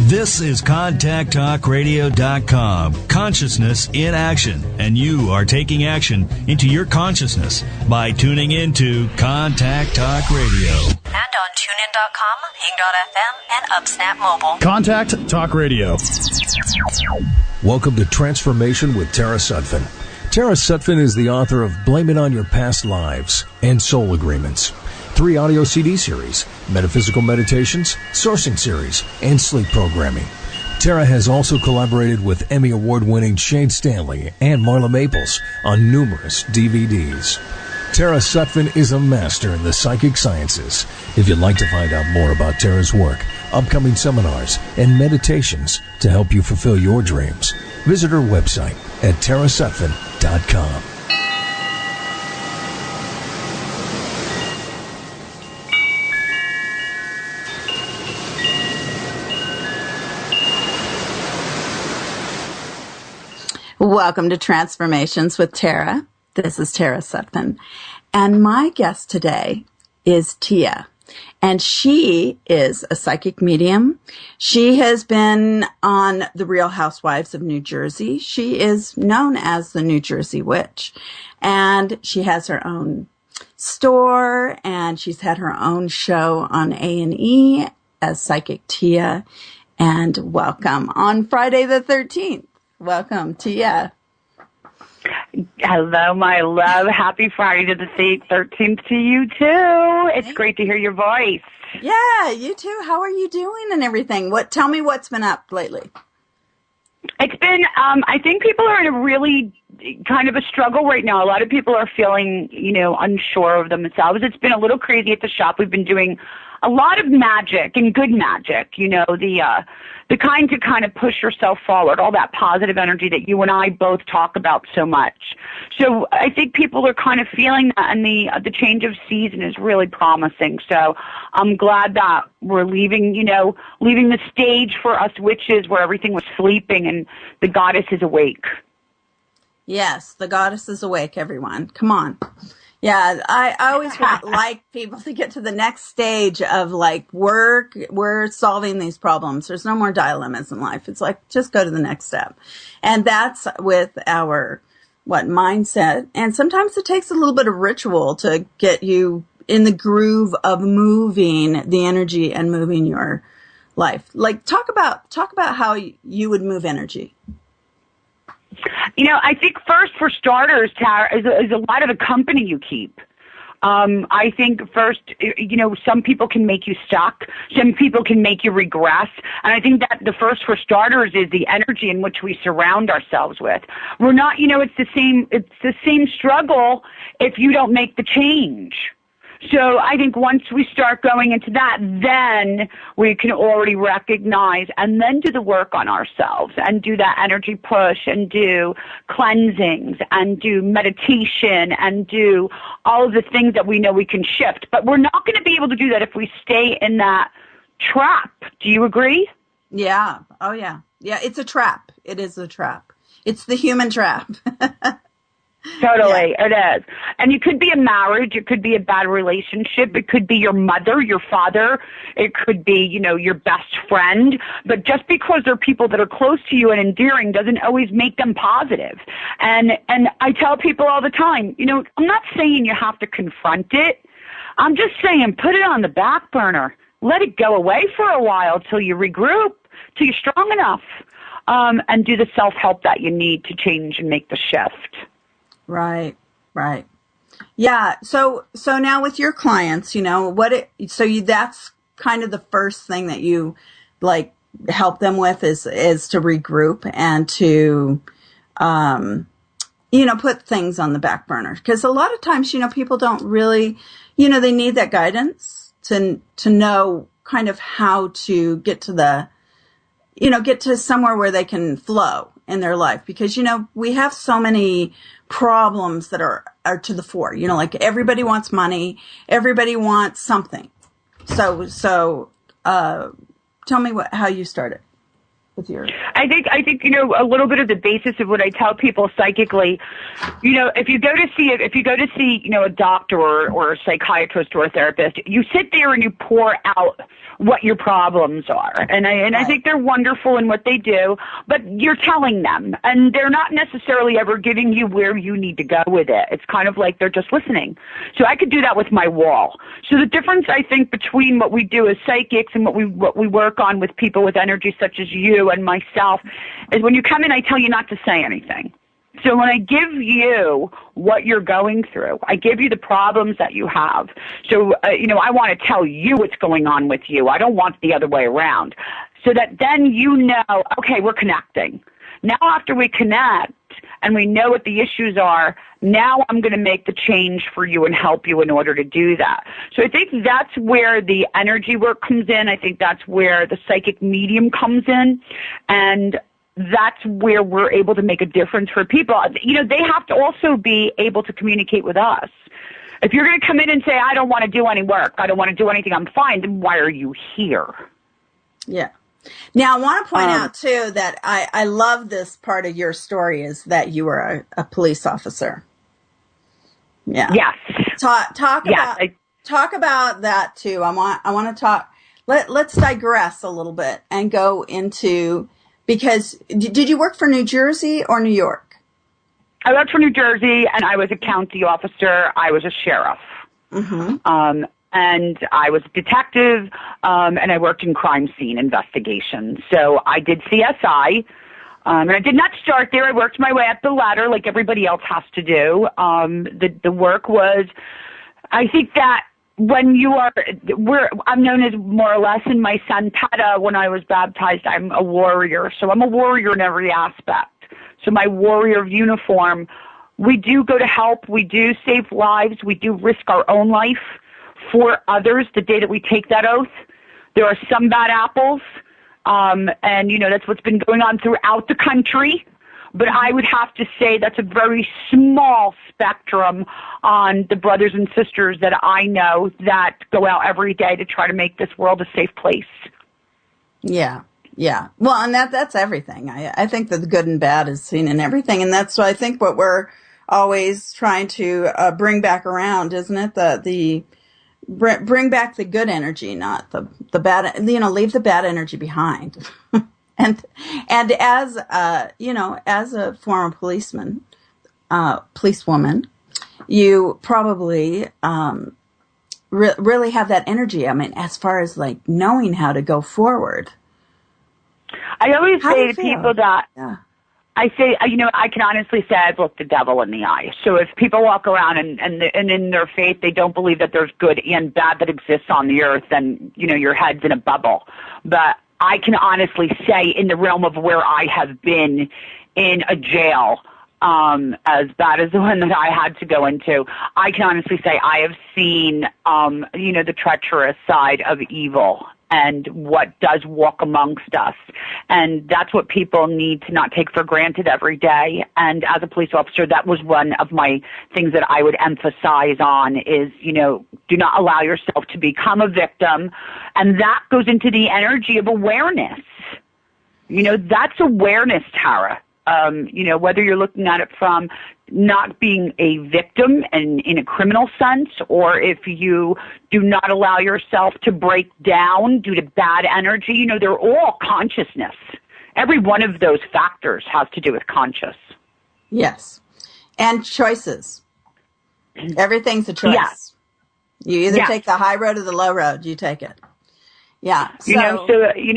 This is ContactTalkRadio.com. Consciousness in action. And you are taking action into your consciousness by tuning into Contact Talk Radio. And on TuneIn.com, Hing.fm, and UpSnap Mobile. Contact Talk Radio. Welcome to Transformation with Tara Sutphen. Tara Sutphen is the author of Blame It on Your Past Lives and Soul Agreements. 3 audio CD series, metaphysical meditations, sourcing series, and sleep programming. Tara has also collaborated with Emmy Award-winning Shane Stanley and Marla Maples on numerous DVDs. Tara Sutphen is a master in the psychic sciences. If you'd like to find out more about Tara's work, upcoming seminars, and meditations to help you fulfill your dreams, visit her website at tarasutphen.com. Welcome to Transformations with Tara. This is Tara Sutphen. And my guest today is Tia. And she is a psychic medium. She has been on The Real Housewives of New Jersey. She is known as the New Jersey Witch. And she has her own store, and she's had her own show on A&E as Psychic Tia. And welcome on Friday the 13th. Welcome, Tia. Hello, my love. Happy Friday the 13th to you, too. It's great to hear your voice. Yeah, you too. How are you doing and everything? Tell me what's been up lately. It's been, I think people are in a really kind of a struggle right now. A lot of people are feeling, unsure of themselves. It's been a little crazy at the shop. We've been doing a lot of magic and good magic, the kind to kind of push yourself forward, all that positive energy that you and I both talk about so much. So I think people are kind of feeling that, and the change of season is really promising. So I'm glad that we're leaving the stage for us witches where everything was sleeping and the goddess is awake. Yes, the goddess is awake, everyone. Come on. Yeah, I always like people to get to the next stage of we're solving these problems. There's no more dilemmas in life. It's like, just go to the next step. And that's with our, mindset. And sometimes it takes a little bit of ritual to get you in the groove of moving the energy and moving your life. Talk about how you would move energy. I think first, for starters, Tara, is a lot of the company you keep. I think first, some people can make you stuck. Some people can make you regress. And I think that the first, for starters, is the energy in which we surround ourselves with. We're not, it's the same struggle if you don't make the change. So I think once we start going into that, then we can already recognize and then do the work on ourselves and do that energy push and do cleansings and do meditation and do all of the things that we know we can shift. But we're not going to be able to do that if we stay in that trap. Do you agree? Yeah. Oh, yeah. Yeah, it's a trap. It is a trap. It's the human trap. Totally, yeah. It is. And it could be a marriage, it could be a bad relationship, it could be your mother, your father, it could be, your best friend. But just because they're people that are close to you and endearing doesn't always make them positive. And I tell people all the time, I'm not saying you have to confront it. I'm just saying put it on the back burner. Let it go away for a while till you regroup, till you're strong enough, and do the self-help that you need to change and make the shift. Right. Yeah. So now with your clients, that's kind of the first thing that you help them with is to regroup and to, put things on the back burner. Cause a lot of times, people don't really, they need that guidance to know kind of how to get to get to somewhere where they can flow in their life. Because, we have so many problems that are to the fore, everybody wants money, everybody wants something. So tell me how you started. with your? I think, a little bit of the basis of what I tell people psychically, if you go to see, a doctor or a psychiatrist or a therapist, you sit there and you pour out what your problems are. And I think they're wonderful in what they do, but you're telling them, and they're not necessarily ever giving you where you need to go with it. It's kind of like they're just listening. So I could do that with my wall. So the difference, I think, between what we do as psychics and what we work on with people with energy such as you and myself is when you come in, I tell you not to say anything. So when I give you what you're going through, I give you the problems that you have. So, I want to tell you what's going on with you. I don't want the other way around. So that then okay, we're connecting. Now after we connect and we know what the issues are, now I'm going to make the change for you and help you in order to do that. So I think that's where the energy work comes in. I think that's where the psychic medium comes in. And that's where we're able to make a difference for people. They have to also be able to communicate with us. If you're going to come in and say, I don't want to do any work, I don't want to do anything, I'm fine, then why are you here? Yeah. Now, I want to point out, too, that I love this part of your story is that you were a police officer. Yeah. Yes. Talk about that, too. I want to talk. Let's digress a little bit and go into, because did you work for New Jersey or New York? I worked for New Jersey, and I was a county officer. I was a sheriff. Mm-hmm. And I was a detective, and I worked in crime scene investigation. So I did CSI, and I did not start there. I worked my way up the ladder like everybody else has to do. The work was, I think that when I'm known as more or less in my son Peta, when I was baptized, I'm a warrior. So I'm a warrior in every aspect. So my warrior uniform, we do go to help. We do save lives. We do risk our own life for others the day that we take that oath. There are some bad apples, and, that's what's been going on throughout the country. But I would have to say that's a very small spectrum on the brothers and sisters that I know that go out every day to try to make this world a safe place. Yeah. Yeah. Well, and that's everything. I think that the good and bad is seen in everything. And that's I think what we're always trying to bring back around, isn't it? Bring back the good energy, not the bad, leave the bad energy behind. and as, as a former policewoman, you probably, really have that energy. I mean, as far as like knowing how to go forward. I always say to people that, I say, I can honestly say I've looked the devil in the eye. So if people walk around and in their faith they don't believe that there's good and bad that exists on the earth, then, your head's in a bubble. But I can honestly say in the realm of where I have been in a jail, as bad as the one that I had to go into, I can honestly say I have seen, the treacherous side of evil and what does walk amongst us. And that's what people need to not take for granted every day. And as a police officer, that was one of my things that I would emphasize on is, do not allow yourself to become a victim. And that goes into the energy of awareness. That's awareness, Tara. Whether you're looking at it from not being a victim and in a criminal sense, or if you do not allow yourself to break down due to bad energy, they're all consciousness. Every one of those factors has to do with conscious. Yes. And choices. Everything's a choice. Yes. You either take the high road or the low road. You take it. Yeah. So, you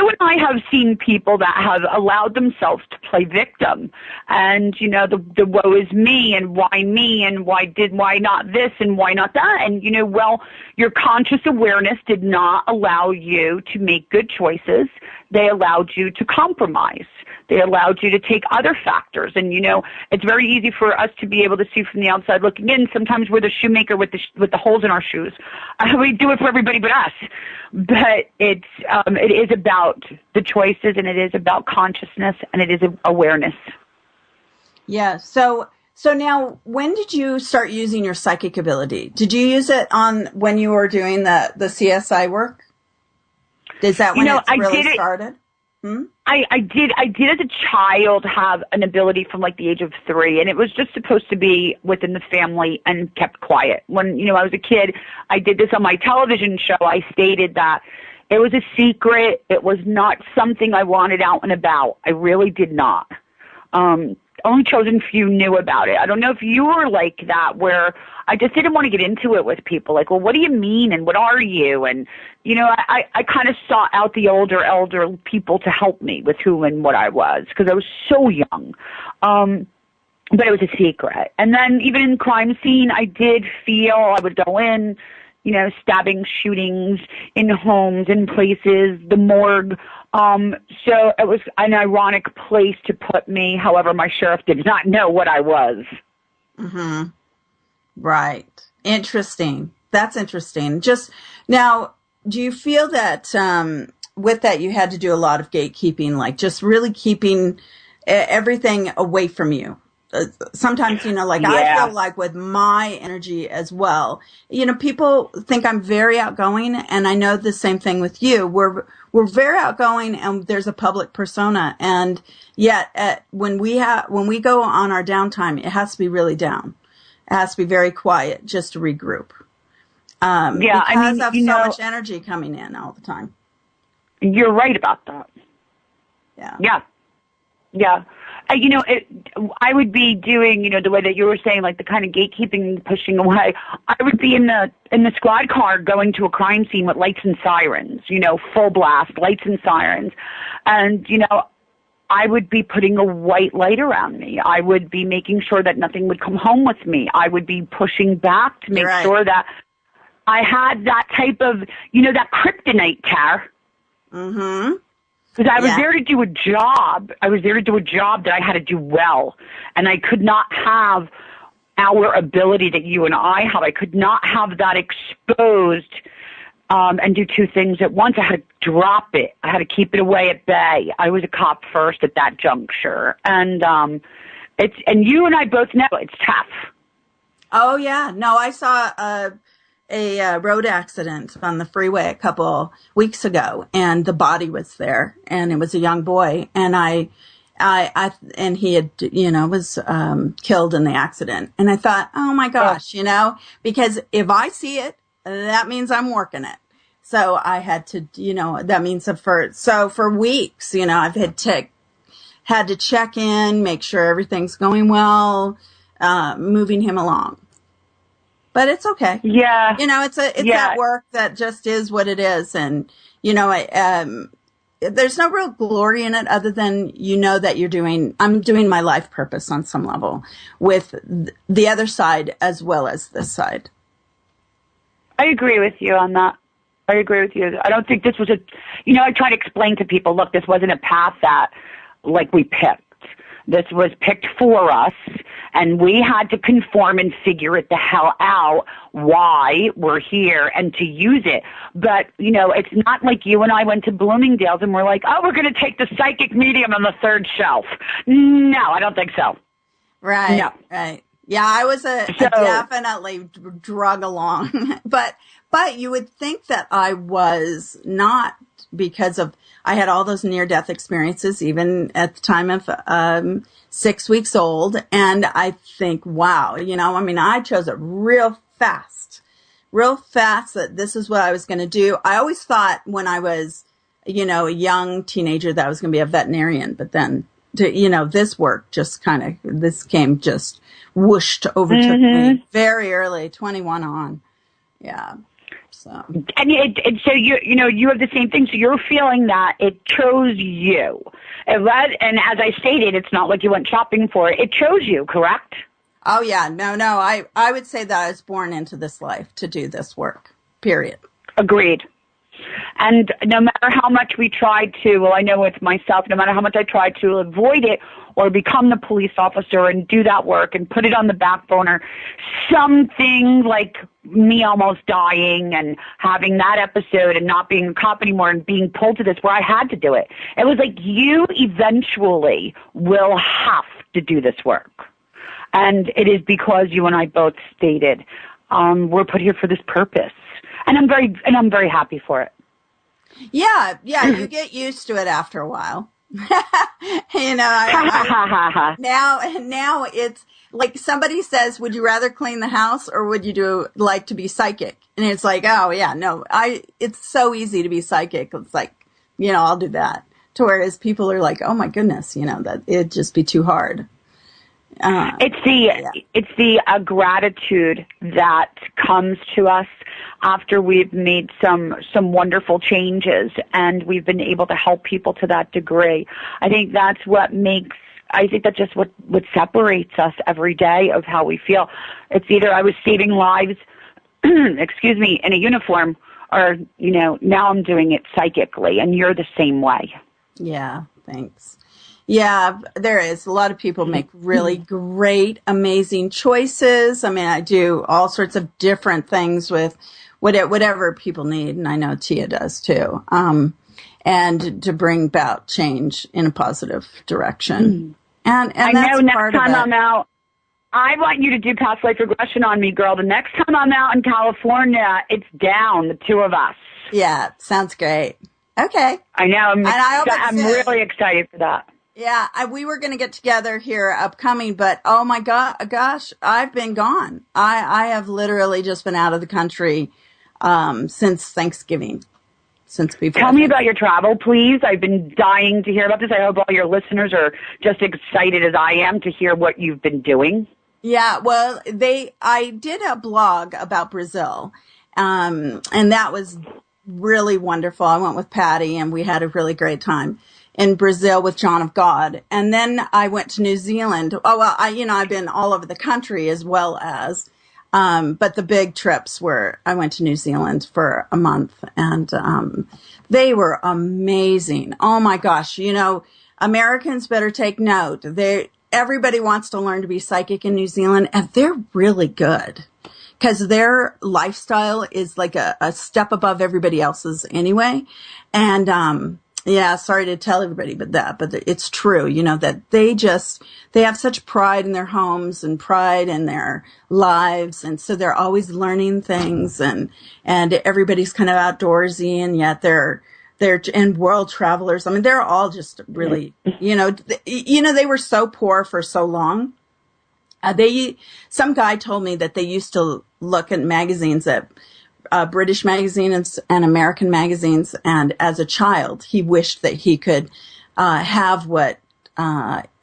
and I have seen people that have allowed themselves to play victim, and the woe is me and why not this and why not that, and your conscious awareness did not allow you to make good choices. They allowed you to compromise. They allowed you to take other factors. And, it's very easy for us to be able to see from the outside looking in. Sometimes we're the shoemaker with the holes in our shoes. We do it for everybody but us. But it is about the choices, and it is about consciousness, and it is awareness. Yeah. So now, when did you start using your psychic ability? Did you use it when you were doing the CSI work? Is that when it really started? I did as a child have an ability from like the age of 3, and it was just supposed to be within the family and kept quiet. When, I was a kid, I did this on my television show. I stated that it was a secret. It was not something I wanted out and about. I really did not. Only chosen few knew about it. I don't know if you were like that, where I just didn't want to get into it with people. Like, well, what do you mean? And what are you? And, I kind of sought out the older people to help me with who and what I was, because I was so young. But it was a secret. And then even in crime scene, I did feel I would go in, stabbing, shootings in homes, in places, the morgue. So it was an ironic place to put me. However, my sheriff did not know what I was. Mm-hmm. Right. Interesting. That's interesting. Just now, do you feel that with that you had to do a lot of gatekeeping, like just really keeping everything away from you? Sometimes, I feel like with my energy as well, people think I'm very outgoing, and I know the same thing with you. We're very outgoing, and there's a public persona, and yet when we go on our downtime, it has to be really down. It has to be very quiet just to regroup. Because of so much energy coming in all the time. You're right about that. Yeah. I would be doing, the way that you were saying, like the kind of gatekeeping, pushing away. I would be in the squad car going to a crime scene with lights and sirens, full blast, lights and sirens. And, I would be putting a white light around me. I would be making sure that nothing would come home with me. I would be pushing back to make sure that I had that type of, that kryptonite, Tara. Mm-hmm. Because I was there to do a job. I was there to do a job that I had to do well. And I could not have our ability that you and I have. I could not have that exposed and do two things at once. I had to drop it. I had to keep it away at bay. I was a cop first at that juncture. And and you and I both know it's tough. Oh, yeah. No, I saw a road accident on the freeway a couple weeks ago, and the body was there, and it was a young boy, and and he had, was killed in the accident. And I thought, oh my gosh, because if I see it, that means I'm working it. So I had to, that means for weeks, I've had to check in, make sure everything's going well, moving him along. But it's okay. Yeah. It's that work that just is what it is. And, there's no real glory in it other than, that I'm doing my life purpose on some level with the other side as well as this side. I agree with you on that. I agree with you. I don't think this was I try to explain to people, look, this wasn't a path that we picked. This was picked for us, and we had to conform and figure it the hell out why we're here and to use it. But, it's not like you and I went to Bloomingdale's and we're like, oh, we're going to take the psychic medium on the third shelf. No, I don't think so. Right. No. Right. Yeah, I was definitely drug along. But you would think that I was not, because I had all those near-death experiences, even at the time of 6 weeks old. And I think, wow, I chose it real fast that this is what I was going to do. I always thought when I was, a young teenager that I was going to be a veterinarian. But then, this work just this came just whooshed, overtook me very early, 21 on. Yeah. So. And so you have the same thing. So you're feeling that it chose you. And as I stated, it's not like you went shopping for it. It chose you, correct? Oh, yeah. No. I would say that I was born into this life to do this work, period. Agreed. And no matter how much we tried to, well, I know with myself, no matter how much I tried to avoid it or become the police officer and do that work and put it on the back burner, something like me almost dying and having that episode and not being a cop anymore and being pulled to this where I had to do it. It was like, you eventually will have to do this work. And it is because you and I both stated, we're put here for this purpose. And I'm very happy for it. Yeah, you get used to it after a while. Now it's like somebody says, would you rather clean the house or would you like to be psychic? And it's like, oh yeah, no, it's so easy to be psychic. It's like, I'll do that. To whereas people are like, oh my goodness, that it'd just be too hard. It's the gratitude that comes to us after we've made some wonderful changes and we've been able to help people to that degree. I think that's just what separates us every day of how we feel. It's either I was saving lives, excuse me, in a uniform, or, now I'm doing it psychically, and you're the same way. Yeah, thanks. Yeah, there is. A lot of people make really great, amazing choices. I mean, I do all sorts of different things with whatever people need, and I know Tia does too, and to bring about change in a positive direction. And I that's know part next time of it. I'm out, I want you to do past life regression on me, girl. The next time I'm out in California, it's down, the two of us. Yeah, sounds great. Okay. I know. I'm really excited for that. Yeah, we were going to get together here upcoming, but oh my gosh, I've been gone. I have literally just been out of the country since Thanksgiving. Tell me about your travel, please. I've been dying to hear about this. I hope all your listeners are just excited as I am to hear what you've been doing. Yeah, well, I did a blog about Brazil, and that was really wonderful. I went with Patty, and we had a really great time in Brazil with John of God. And then I went to New Zealand. Oh, well, I've been all over the country as well as, but the big trips I went to New Zealand for a month, and they were amazing. Oh my gosh. Americans better take note. Everybody wants to learn to be psychic in New Zealand, and they're really good because their lifestyle is like a step above everybody else's anyway. And, yeah, sorry to tell everybody but it's true, that they have such pride in their homes and pride in their lives. And so they're always learning things and everybody's kind of outdoorsy, and yet they're and world travelers. I mean, they're all just really, they were so poor for so long. Some guy told me that they used to look at magazines British magazines and American magazines, and as a child, he wished that he could have what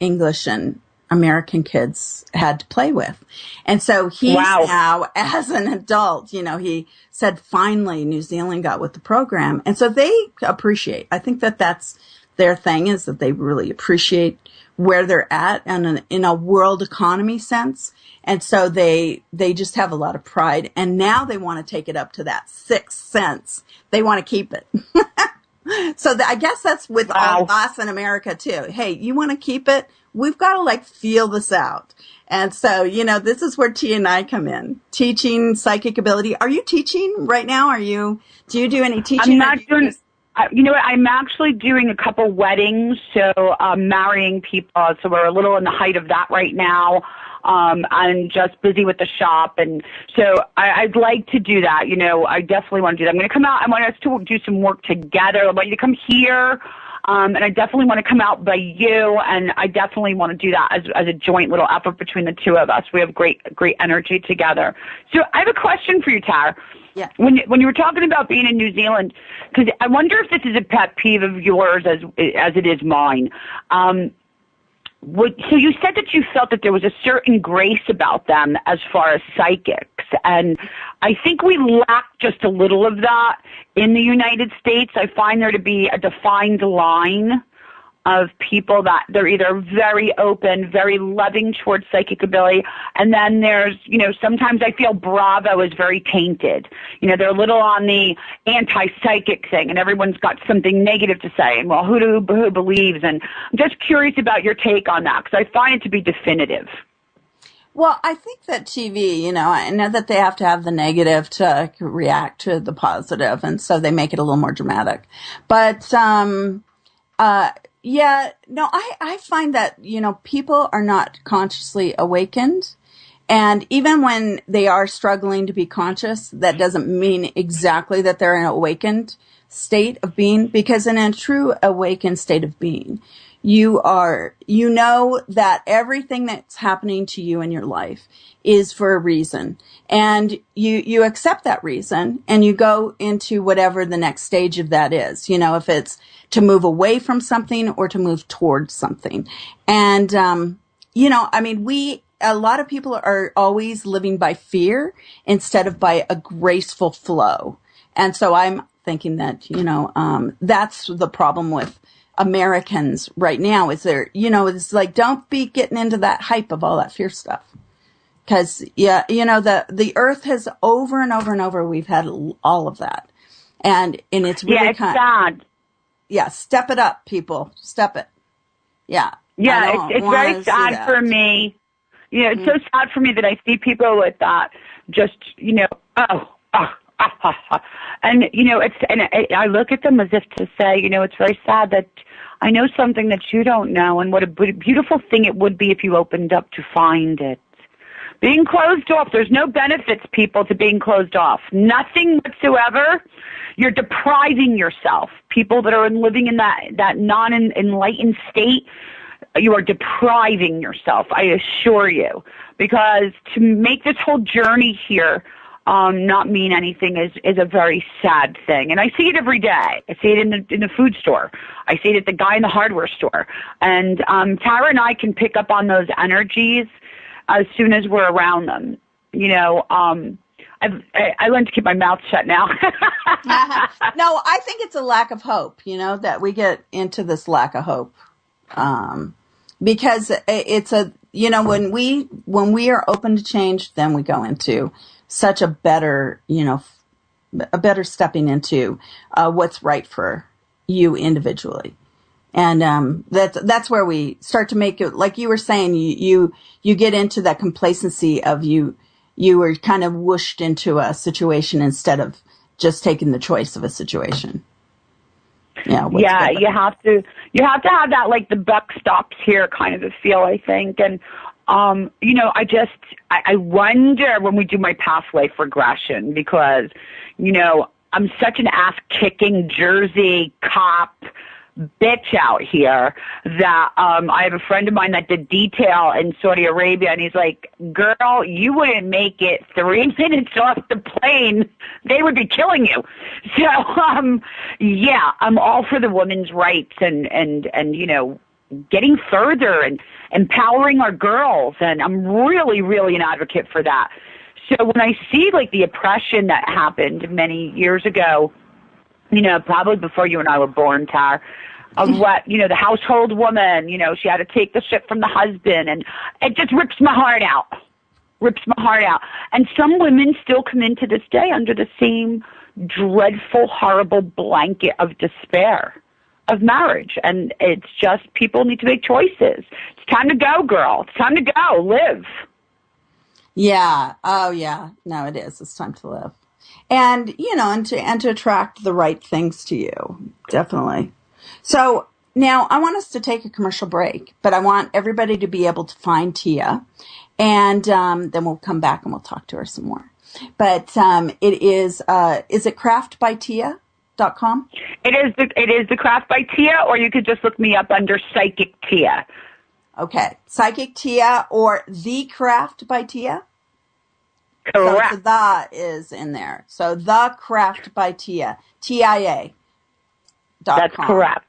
English and American kids had to play with. And so he's now, as an adult, he said, finally, New Zealand got with the program. And so they appreciate, I think that's their thing, is that they really appreciate where they're at and in a world economy sense. And so they just have a lot of pride. And now they want to take it up to that sixth sense. They want to keep it. So I guess that's with all of us in America too. Hey, you want to keep it? We've got to feel this out. And so, this is where Tia and I come in. Teaching psychic ability. Are you teaching right now? Do you do any teaching? I'm not doing, I'm actually doing a couple weddings. So I'm marrying people. So we're a little in the height of that right now. I'm just busy with the shop. And so I'd like to do that. I definitely want to do that. I'm going to come out. I want us to do some work together. I want you to come here. And I definitely want to come out by you. And I definitely want to do that as a joint little effort between the two of us. We have great energy together. So I have a question for you, Tara. Yeah. When you were talking about being in New Zealand, because I wonder if this is a pet peeve of yours as it is mine. So you said that you felt that there was a certain grace about them as far as psychics, and I think we lack just a little of that in the United States. I find there to be a defined line of people that they're either very open, very loving towards psychic ability, and then there's, sometimes I feel Bravo is very tainted. They're a little on the anti-psychic thing, and everyone's got something negative to say, and well, who believes? And I'm just curious about your take on that, because I find it to be definitive. Well, I think that TV, I know that they have to have the negative to react to the positive, and so they make it a little more dramatic. But, yeah, no, I find that, people are not consciously awakened. And even when they are struggling to be conscious, that doesn't mean exactly that they're awakened. state of being, because in a true awakened state of being, you know that everything that's happening to you in your life is for a reason. And you accept that reason and you go into whatever the next stage of that is, if it's to move away from something or to move towards something. And, a lot of people are always living by fear instead of by a graceful flow. And so I'm thinking that, that's the problem with Americans right now is it's like, don't be getting into that hype of all that fear stuff. Cause the earth has over and over and over, we've had all of that. And it's really sad. Yeah. Step it up, people. Step it. Yeah. Yeah. It's very sad for me. It's so sad for me that I see people with that just, and, I look at them as if to say, it's very sad that I know something that you don't know, and what a beautiful thing it would be if you opened up to find it. Being closed off, there's no benefits, people, to being closed off. Nothing whatsoever. You're depriving yourself. People that are living in that non-enlightened state, you are depriving yourself, I assure you. Because to make this whole journey here not mean anything is a very sad thing. And I see it every day. I see it in the food store. I see it at the guy in the hardware store. And Tara and I can pick up on those energies as soon as we're around them. I learned to keep my mouth shut now. No, I think it's a lack of hope, that we get into this lack of hope. Because it's when we are open to change, then we go into such a better, a better stepping into what's right for you individually. And that's where we start to make it, like you were saying, you get into that complacency of you were kind of whooshed into a situation instead of just taking the choice of a situation. Yeah, you have to have that, like, the buck stops here kind of a feel, I think. And I wonder when we do my pathway for regression, because I'm such an ass kicking Jersey cop bitch out here that I have a friend of mine that did detail in Saudi Arabia, and he's like, girl, you wouldn't make it 3 minutes off the plane. They would be killing you. So, I'm all for the women's rights and getting further and empowering our girls. And I'm really, really an advocate for that. So when I see, like, the oppression that happened many years ago, probably before you and I were born, Tar, of what, the household woman, she had to take the shit from the husband, and it just rips my heart out. And some women still come in to this day under the same dreadful, horrible blanket of despair of marriage. And it's just, people need to make choices. It's time to go, girl. It's time to go. Live. Yeah. Oh, yeah. No, it is. It's time to live. And, and to attract the right things to you. Definitely. So now I want us to take a commercial break, but I want everybody to be able to find Tia, and then we'll come back and we'll talk to her some more. But it is it craftbytia.com? It is the Craft by Tia, or you could just look me up under Psychic Tia. Okay. Psychic Tia or The Craft by Tia? Correct. So the is in there. So The Craft by Tia, TIA.com. That's correct.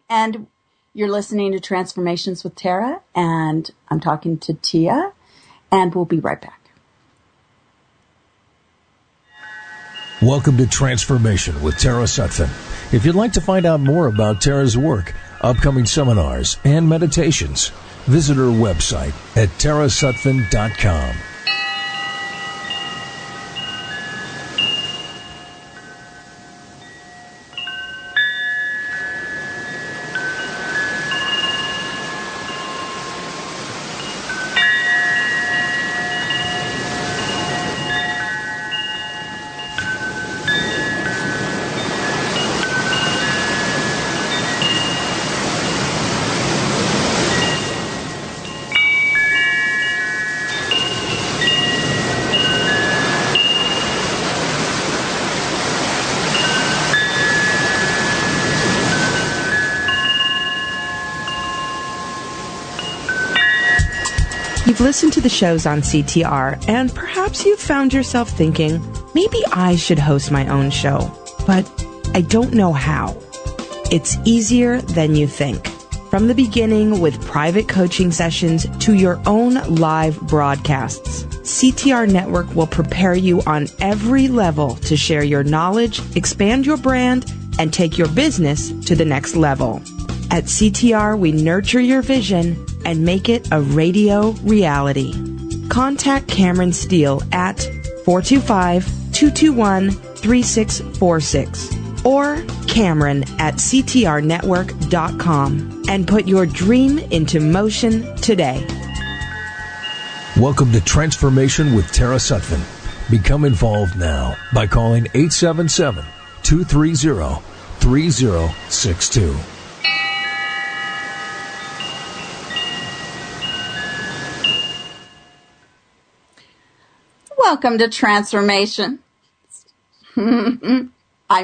And you're listening to Transformations with Tara, and I'm talking to Tia, and we'll be right back. Welcome to Transformation with Tara Sutphen. If you'd like to find out more about Tara's work, upcoming seminars, and meditations, visit her website at tarasutphen.com. You've listened to the shows on CTR, and perhaps you've found yourself thinking, maybe I should host my own show, but I don't know how. It's easier than you think. From the beginning with private coaching sessions to your own live broadcasts, CTR Network will prepare you on every level to share your knowledge, expand your brand, and take your business to the next level. At CTR, we nurture your vision and make it a radio reality. Contact Cameron Steele at 425-221-3646 or Cameron at ctrnetwork.com and put your dream into motion today. Welcome to Transformation with Tara Sutphen. Become involved now by calling 877-230-3062. Welcome to Transformation. I'm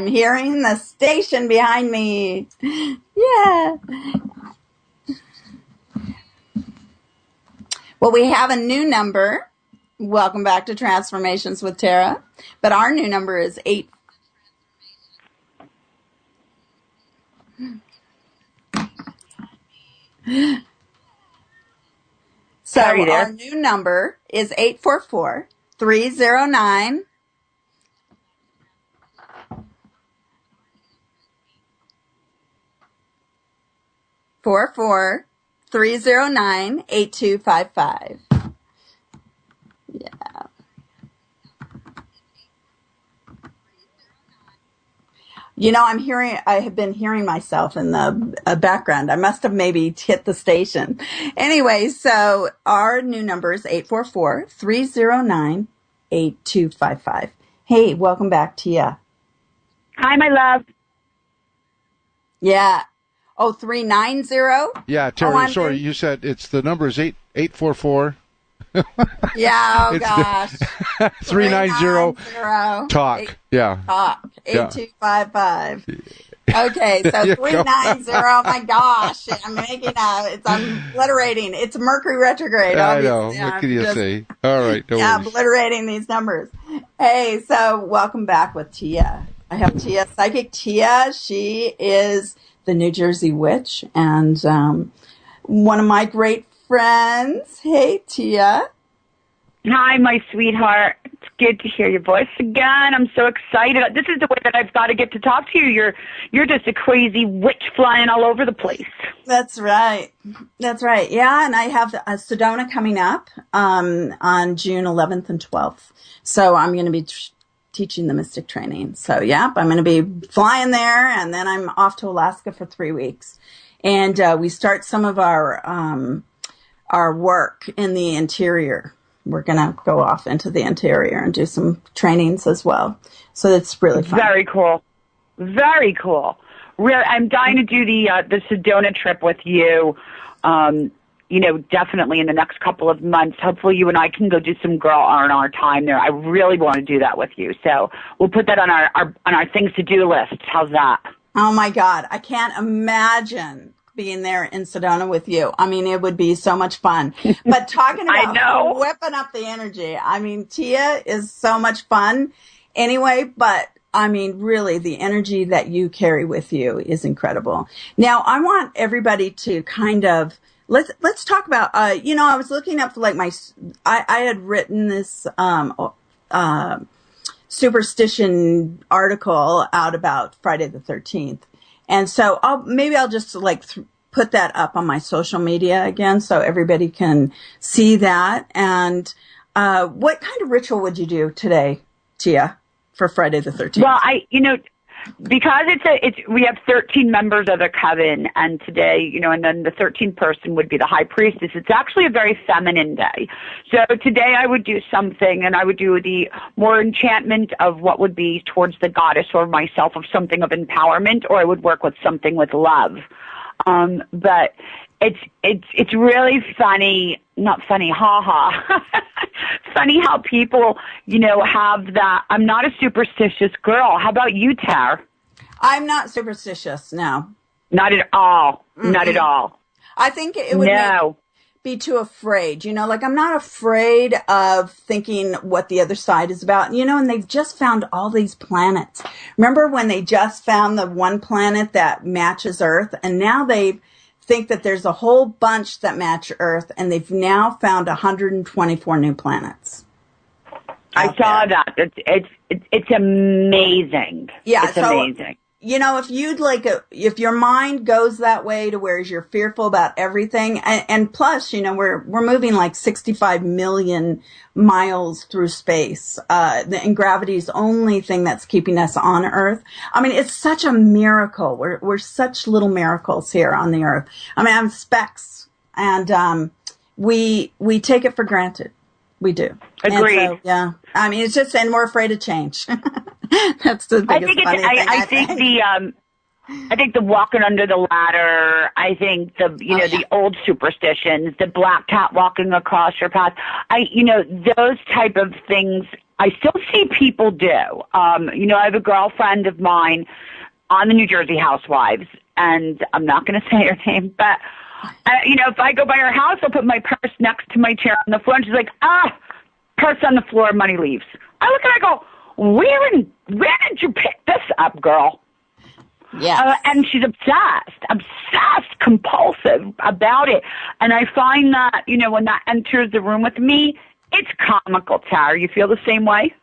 hearing the station behind me. Yeah. Well, we have a new number. Welcome back to Transformations with Tara. But our new number is 8. So our new number is 844-309. Four 309-8255. Yeah. You know, I have been hearing myself in the background. I must have maybe hit the station. Anyway, so our new number is 844-309-8255. Hey, welcome back, Tia. Hi, my love. Yeah. Oh, 390? Yeah, Terry, sorry, you said the number is 844. Yeah, gosh. 390 talk. Yeah. Talk. 8255. Okay, so 390. Oh my gosh. I'm obliterating. It's Mercury retrograde. I Obviously. know. What can you say? All right. Yeah, obliterating these numbers. Hey, so welcome back with Tia. I have Tia, Psychic Tia. She is the New Jersey Witch and one of my great friends. Hey, Tia. Hi, my sweetheart. It's good to hear your voice again. I'm so excited. This is the way that I've got to get to talk to you. You're just a crazy witch flying all over the place. That's right. That's right. Yeah, and I have a Sedona coming up on June 11th and 12th. So I'm going to be teaching the mystic training. So, yeah, I'm going to be flying there, and then I'm off to Alaska for 3 weeks. And we start some of our work in the interior. We're going to go off into the interior and do some trainings as well. So it's really fun. Very cool. Very cool. I'm dying to do the Sedona trip with you, definitely in the next couple of months. Hopefully you and I can go do some girl R&R time there. I really want to do that with you. So we'll put that on our things to do list. How's that? Oh, my God. I can't imagine being there in Sedona with you. I mean, it would be so much fun. But talking about whipping up the energy, I mean, Tia is so much fun anyway, but I mean, really, the energy that you carry with you is incredible. Now, I want everybody to kind of, let's talk about, I was looking up like I had written this superstition article out about Friday the 13th. And so I'll just put that up on my social media again so everybody can see that. And what kind of ritual would you do today, Tia, for Friday the 13th? Well, because we have 13 members of the coven, and today, and then the 13th person would be the high priestess. It's actually a very feminine day. So today I would do something, and I would do the more enchantment of what would be towards the goddess or myself of something of empowerment, or I would work with something with love. But it's really funny, not funny, ha. Funny how people, have that. I'm not a superstitious girl. How about you, Tara? I'm not superstitious, no. Not at all. Mm-mm. Not at all. I think it would be too afraid. Like I'm not afraid of thinking what the other side is about. And they've just found all these planets. Remember when they just found the one planet that matches Earth? And now they think that there's a whole bunch that match Earth, and they've now found 124 new planets. I saw that. It's amazing. Yeah, it's amazing. If your mind goes that way to where you're fearful about everything, and plus, we're moving like 65 million miles through space, and gravity's the only thing that's keeping us on Earth. I mean, it's such a miracle. We're such little miracles here on the Earth. I mean, I'm specks, and we take it for granted. We do. Agreed. So, yeah. I mean, it's just, and we're afraid of change. That's the biggest funny thing. I think the walking under the ladder. I think the old superstitions, the black cat walking across your path. Those type of things. I still see people do. I have a girlfriend of mine on the New Jersey Housewives, and I'm not going to say her name, but. If I go by her house, I'll put my purse next to my chair on the floor, and she's like, purse on the floor, money leaves. I look at her, I go, where did you pick this up, girl? Yeah. And she's obsessed, compulsive about it. And I find that, when that enters the room with me, it's comical, Tara. You feel the same way?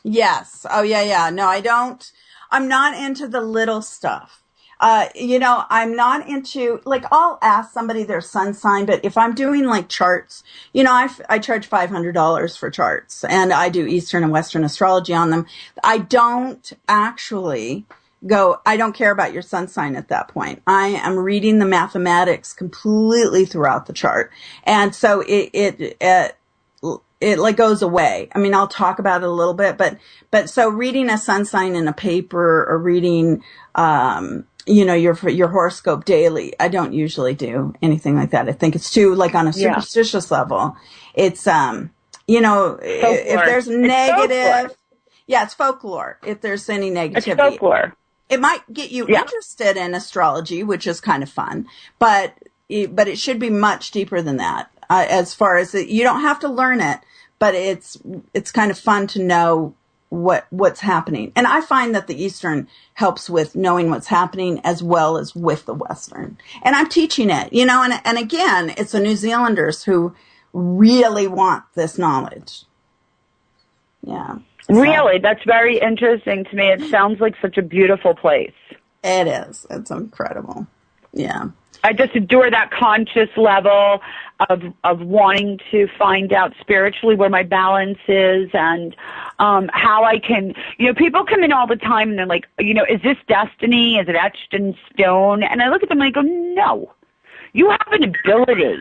Yes. Oh, yeah. No, I don't. I'm not into the little stuff. I'm not into, like, I'll ask somebody their sun sign, but if I'm doing like charts, I charge $500 for charts, and I do Eastern and Western astrology on them. I don't actually I don't care about your sun sign at that point. I am reading the mathematics completely throughout the chart. And so it like goes away. I mean, I'll talk about it a little bit, but so reading a sun sign in a paper or reading, your horoscope daily. I don't usually do anything like that. I think it's too, like, on a superstitious level. It's, if there's negative, it's folklore. If there's any negativity, it's folklore. It might get you interested in astrology, which is kind of fun, but it should be much deeper than that. As far as you don't have to learn it, but it's kind of fun to know what's happening. And I find that the Eastern helps with knowing what's happening as well as with the Western. And I'm teaching it, and again, it's the New Zealanders who really want this knowledge. Yeah. So. Really? That's very interesting to me. It sounds like such a beautiful place. It is. It's incredible. Yeah. I just adore that conscious level of wanting to find out spiritually where my balance is, and how I can, people come in all the time and they're like, is this destiny? Is it etched in stone? And I look at them and I go, no, you have an ability.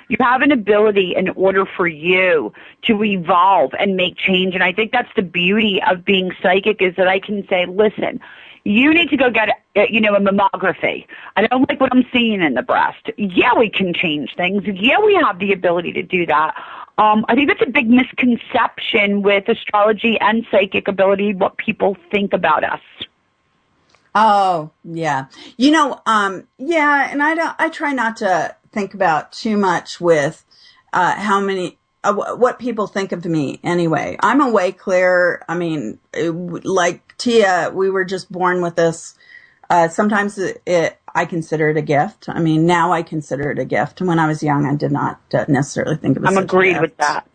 You have an ability in order for you to evolve and make change. And I think that's the beauty of being psychic, is that I can say, listen, you need to go get, a mammography. I don't like what I'm seeing in the breast. Yeah, we can change things. Yeah, we have the ability to do that. I think that's a big misconception with astrology and psychic ability, what people think about us. Oh, yeah. And I try not to think about too much with how many what people think of me anyway. I'm a way clearer. I mean, like Tia, we were just born with this. Sometimes I consider it a gift. I mean, now I consider it a gift. When I was young, I did not necessarily think of it as a gift. I'm agreed with that.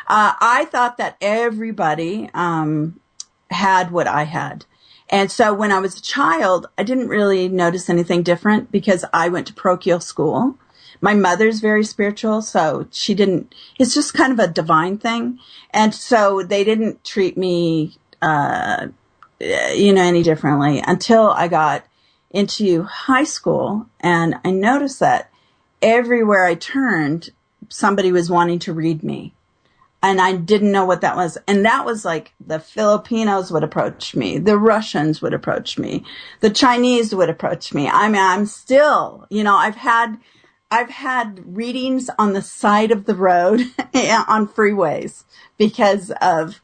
I thought that everybody had what I had. And so when I was a child, I didn't really notice anything different because I went to parochial school. My mother's very spiritual, so she didn't, it's just kind of a divine thing. And so they didn't treat me, any differently until I got into high school. And I noticed that everywhere I turned, somebody was wanting to read me. And I didn't know what that was. And that was like the Filipinos would approach me. The Russians would approach me. The Chinese would approach me. I mean, I'm still, I've had readings on the side of the road on freeways because of,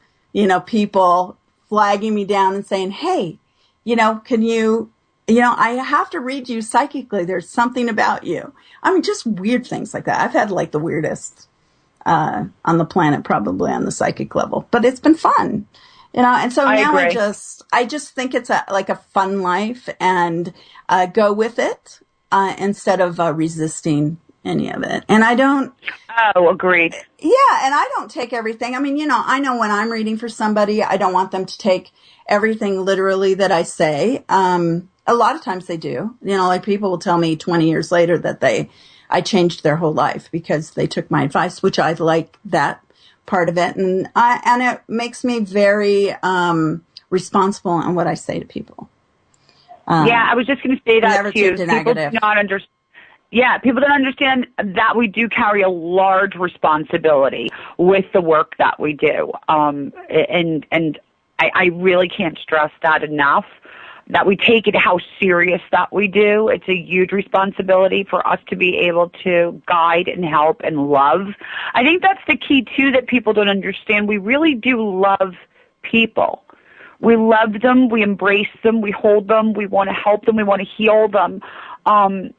people flagging me down and saying, hey, can you I have to read you psychically. There's something about you. I mean, just weird things like that. I've had like the weirdest on the planet, probably on the psychic level, but it's been fun, and so now agree. I just think it's like a fun life, and go with it instead of resisting any of it. And I don't. Oh, agreed. Yeah, and I don't take everything. I mean, I know when I'm reading for somebody, I don't want them to take everything literally that I say. A lot of times they do. Like people will tell me 20 years later that I changed their whole life because they took my advice, which I like that part of it. And it makes me very responsible in what I say to people. Yeah, I was just going to say that never too. too People negative. do not understand. Yeah, people don't understand that we do carry a large responsibility with the work that we do. And I really can't stress that enough, that we take it how serious that we do. It's a huge responsibility for us to be able to guide and help and love. I think that's the key, too, that people don't understand. We really do love people. We love them. We embrace them. We hold them. We want to help them. We want to heal them. Now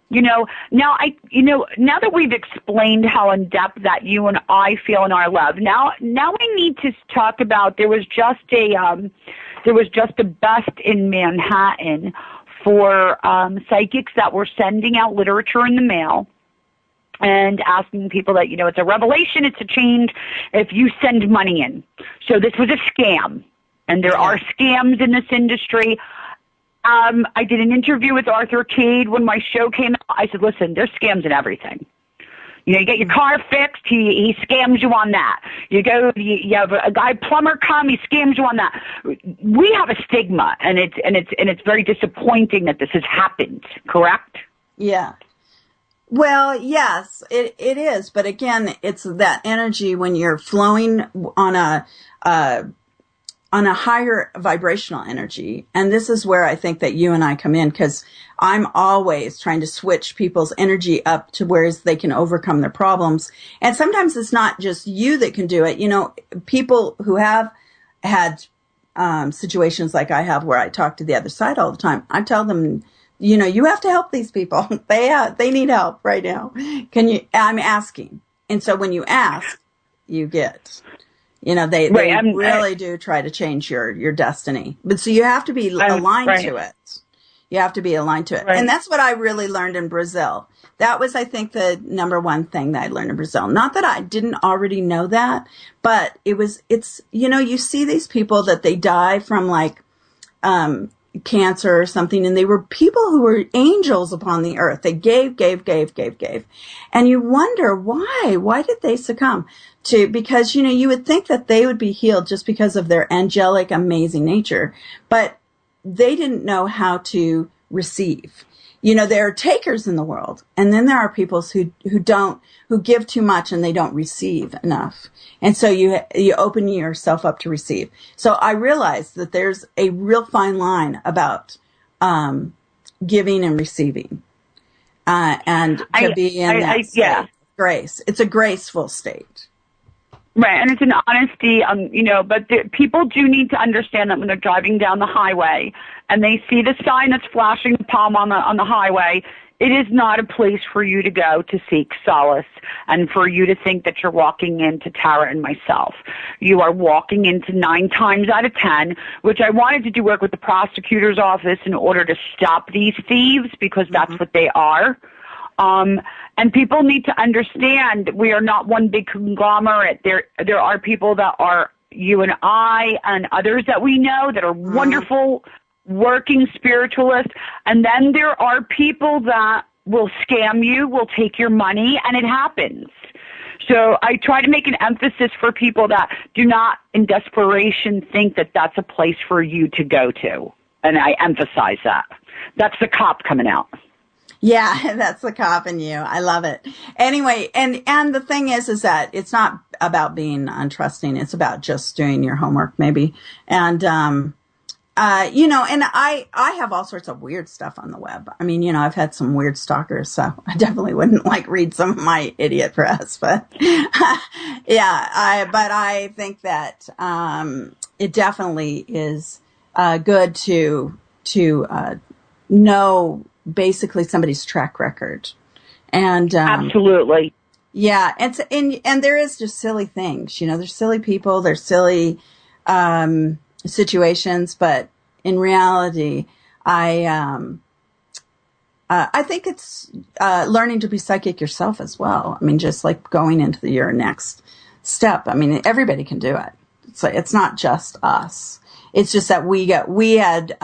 that we've explained how in depth that you and I feel in our love, now we need to talk about, there was just a bust in Manhattan for psychics that were sending out literature in the mail and asking people that, it's a revelation, it's a change if you send money in. So this was a scam, and there are scams in this industry. I did an interview with Arthur Cade when my show came out. I said, listen, there's scams in everything. You get your car fixed, he scams you on that. You have a guy plumber come, he scams you on that. We have a stigma, and it's very disappointing that this has happened, correct? Yeah. Well, yes, it is. But again, it's that energy when you're flowing on a higher vibrational energy. And this is where I think that you and I come in, because I'm always trying to switch people's energy up to where they can overcome their problems. And sometimes it's not just you that can do it. People who have had situations like I have where I talk to the other side all the time, I tell them, you have to help these people. They need help right now. I'm asking. And so when you ask, you get. They really do try to change your destiny. But so you have to be aligned to it. You have to be aligned to it. Right. And that's what I really learned in Brazil. That was, I think, the number one thing that I learned in Brazil. Not that I didn't already know that, but you see these people that they die from like, cancer or something, and they were people who were angels upon the earth. They gave. And you wonder why did they succumb to, because, you would think that they would be healed just because of their angelic, amazing nature, but they didn't know how to receive. There are takers in the world, and then there are people who give too much and they don't receive enough. And so you open yourself up to receive. So I realized that there's a real fine line about giving and receiving, and to be in that state of grace. It's a graceful state. Right, and it's an honesty, but people do need to understand that when they're driving down the highway and they see the sign that's flashing the palm on the highway, it is not a place for you to go to seek solace and for you to think that you're walking into Tara and myself. You are walking into 9 times out of 10, which I wanted to do work with the prosecutor's office in order to stop these thieves, because that's what they are. And people need to understand we are not one big conglomerate. There are people that are you and I and others that we know that are wonderful working spiritualists. And then there are people that will scam you, will take your money, and it happens. So I try to make an emphasis for people that do not, in desperation, think that that's a place for you to go to. And I emphasize that. That's the cop coming out. Yeah, that's the cop in you. I love it. Anyway, and the thing is that it's not about being untrusting. It's about just doing your homework, maybe. And, and I have all sorts of weird stuff on the web. I mean, I've had some weird stalkers, so I definitely wouldn't read some of my idiot press, but I think that, it definitely is, good to know basically somebody's track record. And absolutely. Yeah, and there is just silly things, there's silly people, there's silly situations, but in reality, I think it's learning to be psychic yourself as well. I mean, just like going into your next step. I mean, everybody can do it. It's not just us. It's just that we had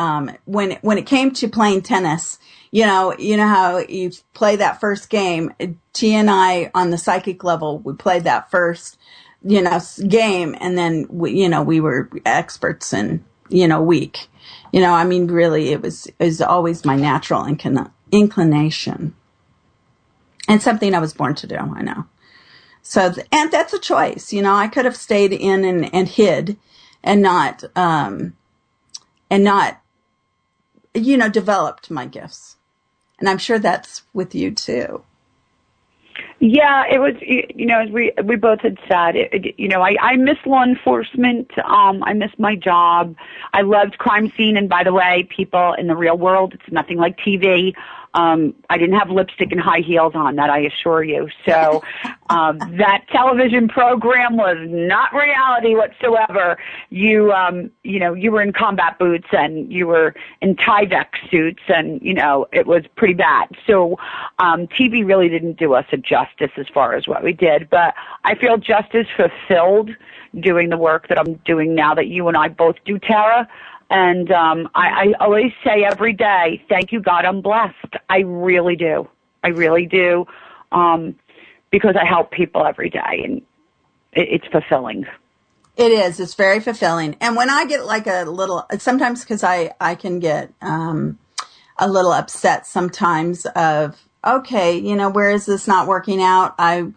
when it came to playing tennis, you know how you play that first game. T and I on the psychic level, we played that first, game, and then we were experts in week. I mean, really, it was always my natural inclination, and something I was born to do. I know. So, and that's a choice. I could have stayed in and hid, and not developed my gifts. And I'm sure that's with you too. Yeah, it was, as we both had said, I miss law enforcement. I miss my job. I loved crime scene. And by the way, people in the real world, it's nothing like TV. I didn't have lipstick and high heels on, that I assure you. So that television program was not reality whatsoever. You were in combat boots and you were in Tyvek suits, and, it was pretty bad. So TV really didn't do us a justice as far as what we did. But I feel just as fulfilled doing the work that I'm doing now that you and I both do, Tara. And I always say every day, thank you, God, I'm blessed. I really do. I really do, because I help people every day, and it's fulfilling. It is. It's very fulfilling. And when I get like a little, sometimes because I can get a little upset sometimes of, okay, where is this not working out? I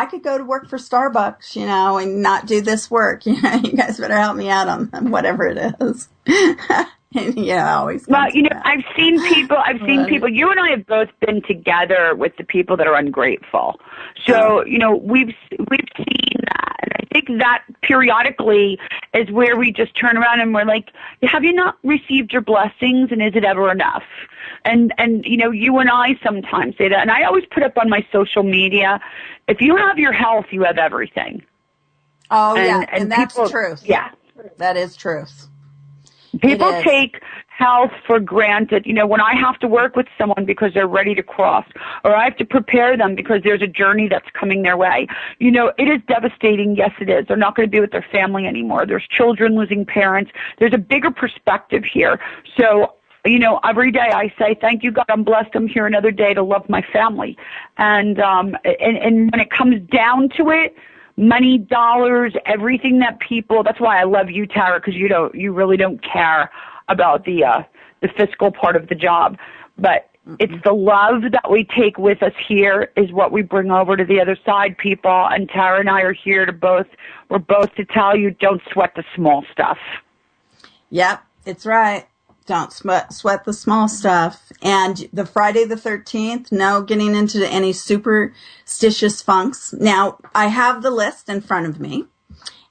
could go to work for Starbucks, and not do this work. You guys better help me out on whatever it is. And, always. Well, I've seen people, you and I have both been together with the people that are ungrateful. So, we've seen that. And I think that periodically is where we just turn around and we're like, have you not received your blessings, and is it ever enough? And you and I sometimes say that. And I always put up on my social media, if you have your health, you have everything. Oh, yeah. And that's truth. Yeah. That is truth. People take health for granted. When I have to work with someone because they're ready to cross, or I have to prepare them because there's a journey that's coming their way, it is devastating. Yes, it is. They're not going to be with their family anymore. There's children losing parents. There's a bigger perspective here. So, every day I say, thank you, God, I'm blessed. I'm here another day to love my family. And when it comes down to it, money, dollars, everything that people, that's why I love you, Tara, because you really don't care about the fiscal part of the job. But it's the love that we take with us here is what we bring over to the other side, people. And Tara and I are here we're both to tell you, don't sweat the small stuff. Yep, it's right. Don't sweat the small stuff. And the Friday the 13th, no getting into any superstitious funks. Now, I have the list in front of me.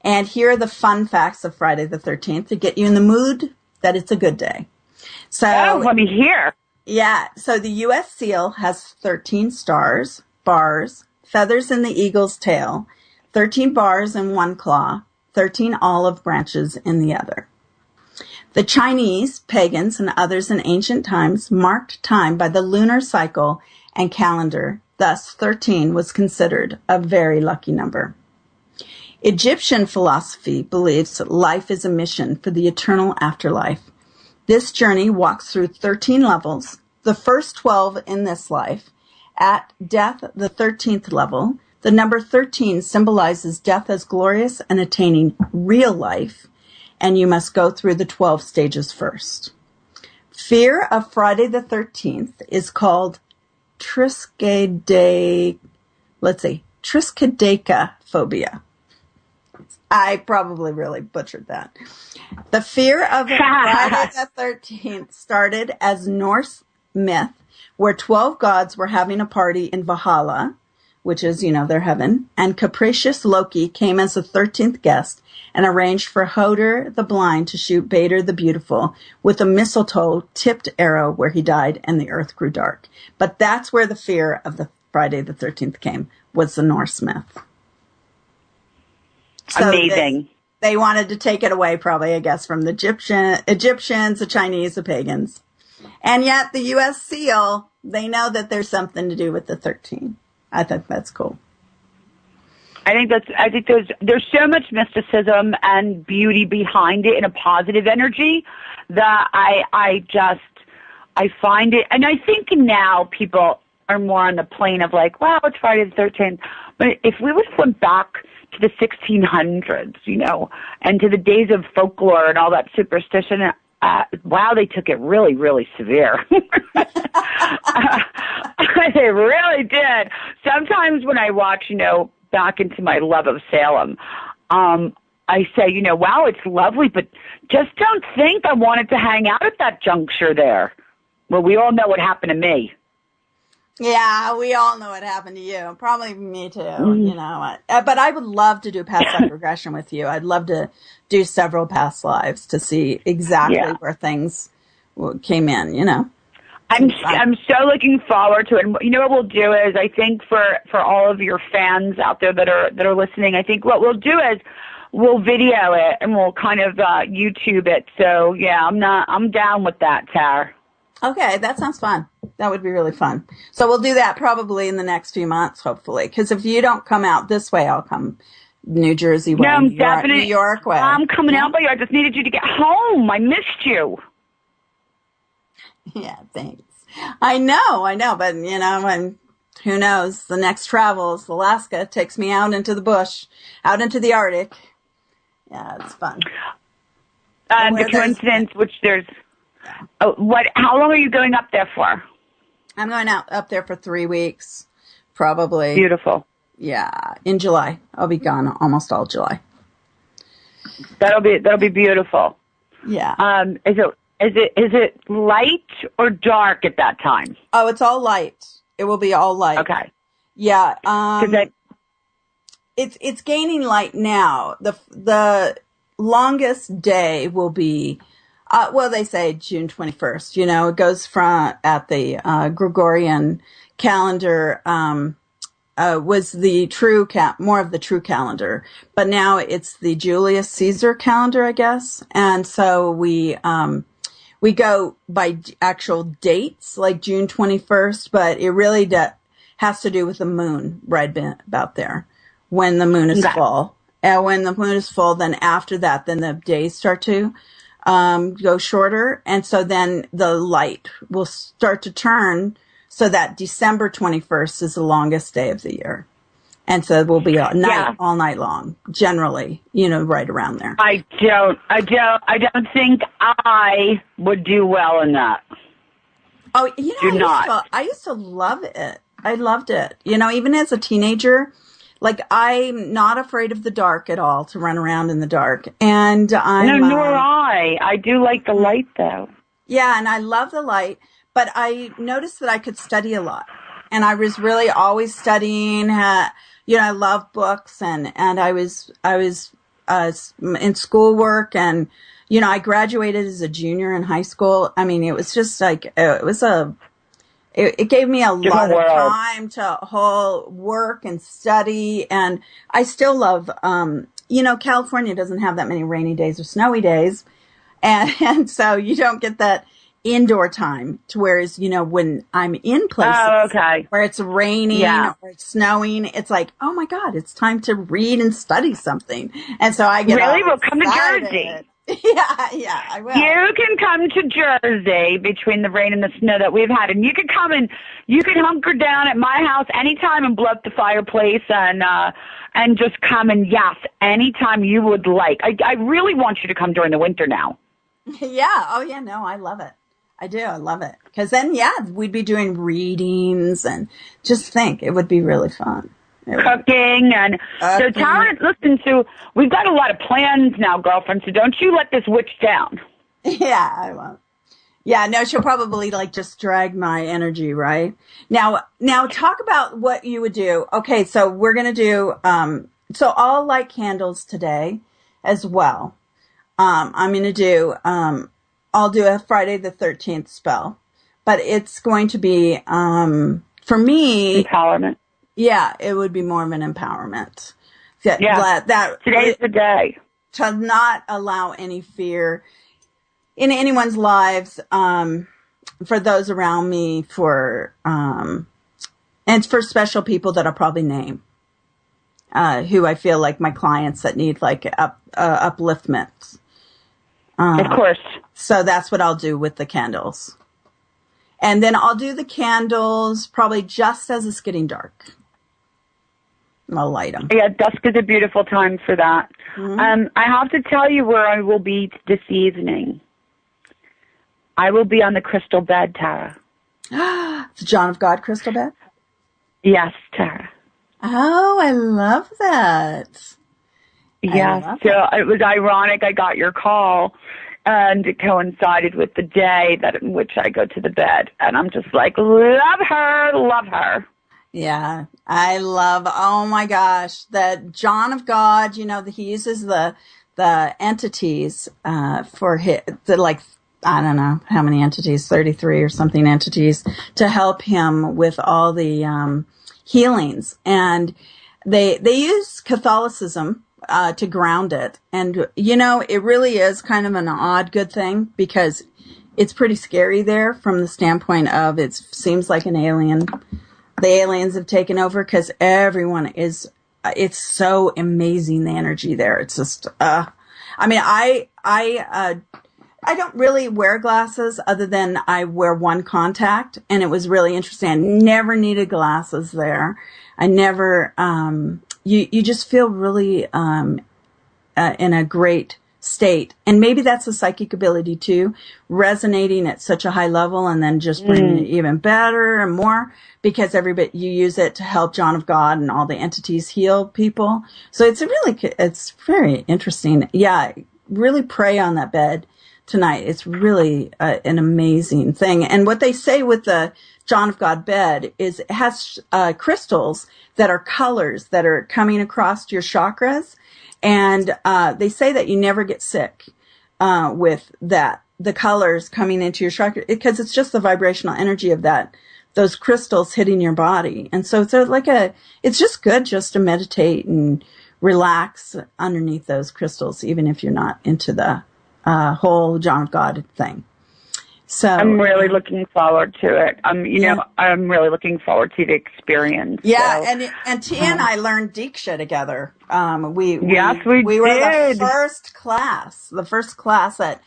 And here are the fun facts of Friday the 13th to get you in the mood that it's a good day. So, let me hear. Yeah. So the U.S. seal has 13 stars, bars, feathers in the eagle's tail, 13 bars in one claw, 13 olive branches in the other. The Chinese, pagans, and others in ancient times marked time by the lunar cycle and calendar. Thus, 13 was considered a very lucky number. Egyptian philosophy believes that life is a mission for the eternal afterlife. This journey walks through 13 levels, the first 12 in this life. At death, the 13th level, the number 13 symbolizes death as glorious and attaining real life. And you must go through the 12 stages first. Fear of Friday the 13th is called triskaidekaphobia. I probably really butchered that. The fear of Friday the 13th started as Norse myth, where 12 gods were having a party in Valhalla, which is, their heaven. And capricious Loki came as the 13th guest and arranged for Hoder the blind to shoot Bader the beautiful with a mistletoe-tipped arrow where he died and the earth grew dark. But that's where the fear of the Friday the 13th came, was the Norse myth. So amazing. They wanted to take it away, probably, I guess, from the Egyptians, the Chinese, the pagans. And yet the U.S. seal, they know that there's something to do with the 13. I think that's cool. I think there's so much mysticism and beauty behind it, and a positive energy that I find it. And I think now people are more on the plane of like, wow, it's Friday the 13th. But if we would flip back to the 1600s, and to the days of folklore and all that superstition, wow, they took it really, really severe. They really did. Sometimes when I watch, back into my love of Salem, I say, wow, it's lovely, but just don't think I wanted to hang out at that juncture there. Well, we all know what happened to me. Yeah, we all know what happened to you. Probably me too, But I would love to do past life regression with you. I'd love to do several past lives to see exactly where things came in, I'm so looking forward to it. And you know what we'll do is, I think for all of your fans out there that are listening, I think what we'll do is we'll video it and we'll kind of YouTube it. So yeah, I'm down with that, Tara. Okay, that sounds fun. That would be really fun. So we'll do that probably in the next few months, hopefully. Because if you don't come out this way, I'll come New Jersey way, New York way. I'm coming out by you. I just needed you to get home. I missed you. Yeah, thanks. I know. But, and who knows? The next travels, Alaska, takes me out into the bush, out into the Arctic. Yeah, it's fun. The coincidence, which there's... Oh, how long are you going up there for? I'm going up there for 3 weeks, probably. Beautiful. Yeah, in July. I'll be gone almost all July. That'll be beautiful. Yeah. Is it light or dark at that time? Oh, it's all light. It will be all light. Okay. Yeah. It's gaining light now. The longest day will be. They say June 21st, it goes from at the Gregorian calendar, was the true more of the true calendar, but now it's the Julius Caesar calendar, I guess. And so we go by actual dates, like June 21st, but it really has to do with the moon right about there when the moon is full. And when the moon is full, then after that, then the days start to go shorter. And so then the light will start to turn so that December 21st is the longest day of the year. And so it will be all night long, generally, right around there. I don't think I would do well in that. Oh, I used to love it. I loved it. Even as a teenager, like, I'm not afraid of the dark at all, to run around in the dark. And No, nor I. I do like the light, though. Yeah, and I love the light. But I noticed that I could study a lot. And I was really always studying. I love books. And I was in schoolwork. And, I graduated as a junior in high school. I mean, it was just like, it gave me a lot of time to work and study. And I still love, California doesn't have that many rainy days or snowy days. And so you don't get that indoor time to whereas, when I'm in places where it's raining or it's snowing, it's like, oh my God, it's time to read and study something. And so I get really? We'll come to Jersey. Yeah, I will. You can come to Jersey between the rain and the snow that we've had, and you can come and you can hunker down at my house anytime and blow up the fireplace and just come and anytime you would like. I really want you to come during the winter now. Yeah. Oh yeah. No, I love it. I do. I love it because then we'd be doing readings and just think it would be really fun. Cooking and so Tara, listen, so we've got a lot of plans now, girlfriend, so don't you let this witch down. Yeah, I won't. Yeah, no, she'll probably like just drag my energy, right? Now talk about what you would do. Okay, so we're going to do, so I'll light candles today as well. I'm going to do, I'll do a Friday the 13th spell, but it's going to be, for me, Empowerment. yeah, it would be more of an empowerment. Today's the day. To not allow any fear in anyone's lives, for those around me, and for special people that I'll probably name, who I feel like my clients that need like upliftment. Of course. So that's what I'll do with the candles. And then I'll do the candles probably just as it's getting dark. I'll light them. Yeah, dusk is a beautiful time for that. Mm-hmm. I have to tell you where I will be this evening. I will be on the crystal bed, Tara. The John of God crystal bed? Yes, Tara. Oh, I love that. Yeah, so it was ironic I got your call, and it coincided with the day in which I go to the bed. And I'm just like, love her. Yeah, I love, oh my gosh, that John of God, he uses the entities for like, I don't know how many entities, 33 or something entities, to help him with all the healings. And they use Catholicism to ground it. And, it really is kind of an odd good thing, because it's pretty scary there from the standpoint of it seems like an alien. The aliens have taken over, because everyone is, it's so amazing, the energy there. It's just, I don't really wear glasses other than I wear one contact, and it was really interesting. I never needed glasses there. I never, you just feel really, in a great state. And maybe that's a psychic ability too, resonating at such a high level and then just bringing it even better and more, because you use it to help John of God and all the entities heal people. So it's very interesting. Yeah, really pray on that bed tonight. It's really an amazing thing. And what they say with the John of God bed is it has crystals that are colors that are coming across your chakras. And they say that you never get sick with that, the colors coming into your chakra, because it's just the vibrational energy of those crystals hitting your body. And so it's just good just to meditate and relax underneath those crystals, even if you're not into the whole John of God thing. So I'm really looking forward to it. I'm really looking forward to the experience. Yeah, so. and Tia and I learned Diksha together. We were did. the first class at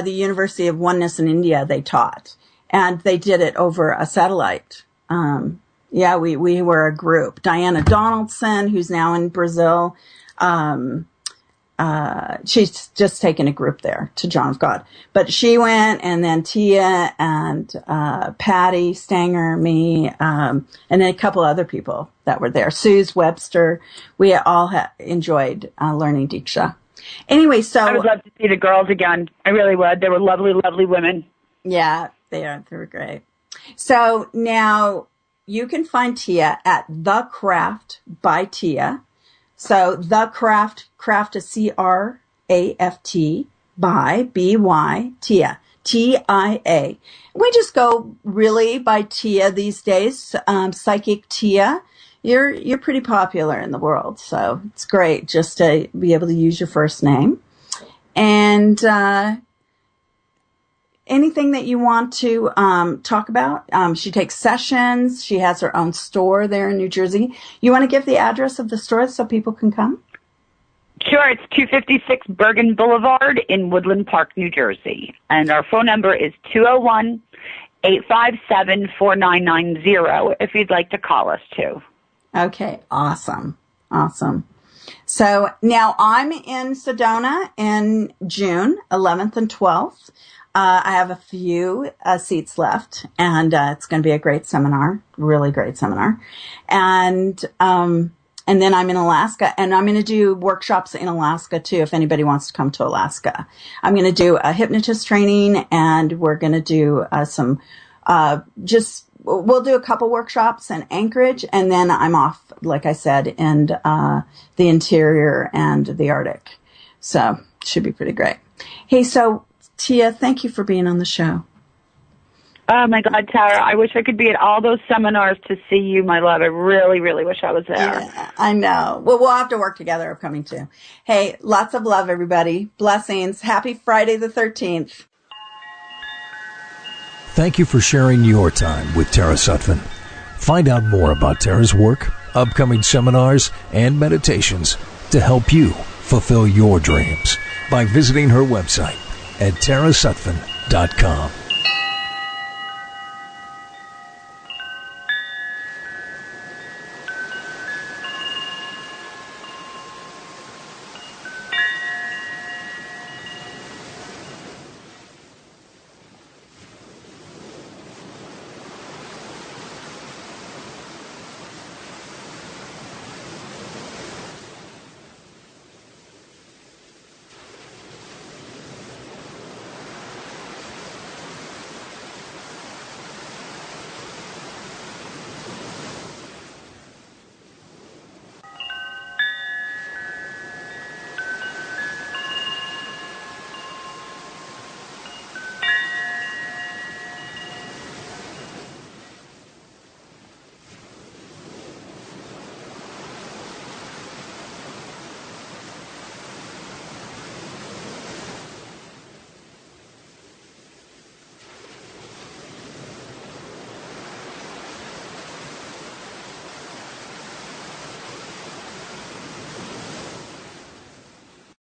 the University of Oneness in India they taught, and they did it over a satellite. We were a group. Diana Donaldson, who's now in Brazil, she's just taken a group there to John of God. But she went, and then Tia and Patty Stanger, me, and then a couple other people that were there. Suze Webster. We all enjoyed learning Diksha. Anyway, so I would love to see the girls again. I really would. They were lovely, lovely women. Yeah, they are. They were great. So now you can find Tia at The Craft by Tia. So The Craft is C-R-A-F-T by B-Y, Tia, T-I-A. We just go really by Tia these days. Psychic Tia. You're pretty popular in the world, so it's great just to be able to use your first name. And anything that you want to talk about. She takes sessions. She has her own store there in New Jersey. You want to give the address of the store so people can come? Sure. It's 256 Bergen Boulevard in Woodland Park, New Jersey. And our phone number is 201-857-4990 if you'd like to call us too. Okay. Awesome. So now I'm in Sedona in June 11th and 12th. I have a few seats left, and it's going to be a great seminar, really great seminar. And And then I'm in Alaska, and I'm going to do workshops in Alaska too, if anybody wants to come to Alaska. I'm going to do a hypnotist training, and we're going to do we'll do a couple workshops in Anchorage, and then I'm off, like I said, in the interior and the Arctic. So it should be pretty great. Hey, so Tia, thank you for being on the show. Oh, my God, Tara, I wish I could be at all those seminars to see you, my love. I really, really wish I was there. Yeah, I know. Well, we'll have to work together upcoming too. Hey, lots of love, everybody. Blessings. Happy Friday the 13th. Thank you for sharing your time with Tara Sutphen. Find out more about Tara's work, upcoming seminars, and meditations to help you fulfill your dreams by visiting her website at tarasutphen.com.